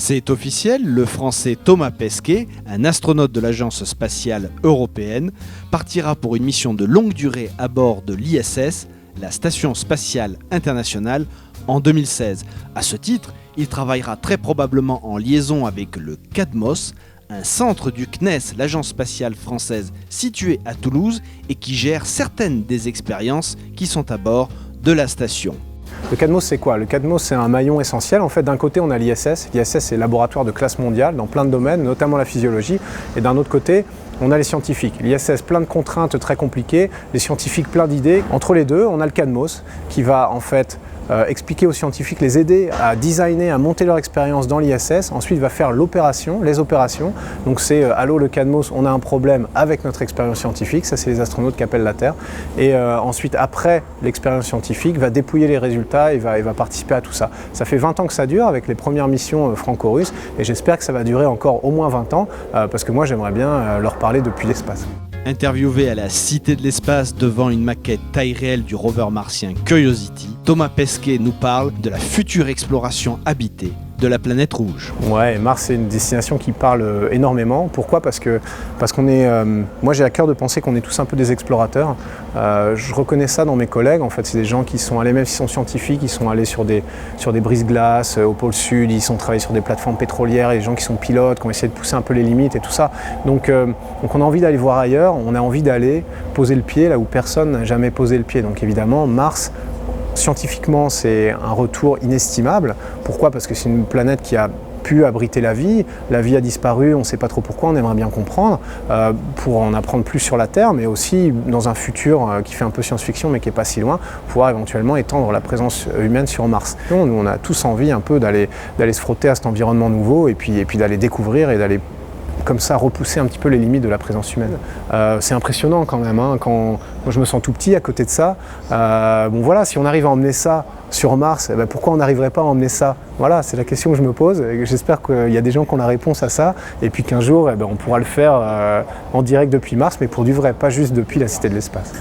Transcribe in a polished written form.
C'est officiel, le Français Thomas Pesquet, un astronaute de l'Agence spatiale européenne, partira pour une mission de longue durée à bord de l'ISS, la Station spatiale internationale, en 2016. À ce titre, il travaillera très probablement en liaison avec le CADMOS, un centre du CNES, l'Agence spatiale française située à Toulouse et qui gère certaines des expériences qui sont à bord de la station. Le CADMOS, c'est quoi? Le CADMOS, c'est un maillon essentiel. En fait, d'un côté, on a l'ISS. L'ISS, c'est laboratoire de classe mondiale dans plein de domaines, notamment la physiologie. Et d'un autre côté, on a les scientifiques. L'ISS, plein de contraintes très compliquées. Les scientifiques, plein d'idées. Entre les deux, on a le CADMOS qui va en fait expliquer aux scientifiques, les aider à designer, à monter leur expérience dans l'ISS. Ensuite, il va faire l'opération, les opérations. Donc c'est allô le CADMOS, on a un problème avec notre expérience scientifique. Ça, c'est les astronautes qui appellent la Terre. Et ensuite, après l'expérience scientifique, va dépouiller les résultats et va participer à tout ça. Ça fait 20 ans que ça dure avec les premières missions franco-russes et j'espère que ça va durer encore au moins 20 ans parce que moi, j'aimerais bien leur parler depuis l'espace. Interviewé à la Cité de l'Espace devant une maquette taille réelle du rover martien Curiosity, Thomas Pesquet nous parle de la future exploration habitée de la planète rouge. Ouais, Mars c'est une destination qui parle énormément. Pourquoi? Parce qu'on est, moi j'ai à cœur de penser qu'on est tous un peu des explorateurs. Je reconnais ça dans mes collègues. En fait, c'est des gens qui sont allés, même s'ils sont scientifiques, ils sont allés sur des brise-glaces au pôle sud, ils sont travaillés sur des plateformes pétrolières, et des gens qui sont pilotes, qui ont essayé de pousser un peu les limites et tout ça. Donc on a envie d'aller voir ailleurs, on a envie d'aller poser le pied là où personne n'a jamais posé le pied. Donc évidemment, Mars, scientifiquement, c'est un retour inestimable. Pourquoi? Parce que c'est une planète qui a pu abriter la vie a disparu, on ne sait pas trop pourquoi, on aimerait bien comprendre, pour en apprendre plus sur la Terre, mais aussi dans un futur qui fait un peu science-fiction mais qui n'est pas si loin, pouvoir éventuellement étendre la présence humaine sur Mars. Nous, on a tous envie un peu d'aller se frotter à cet environnement nouveau et puis d'aller découvrir et d'aller comme ça repousser un petit peu les limites de la présence humaine. C'est impressionnant quand même, hein, quand je me sens tout petit à côté de ça. Bon voilà, si on arrive à emmener ça sur Mars, eh ben pourquoi on n'arriverait pas à emmener ça? Voilà, c'est la question que je me pose. J'espère qu'il y a des gens qui ont la réponse à ça et puis qu'un jour, eh ben, on pourra le faire en direct depuis Mars, mais pour du vrai, pas juste depuis la Cité de l'Espace.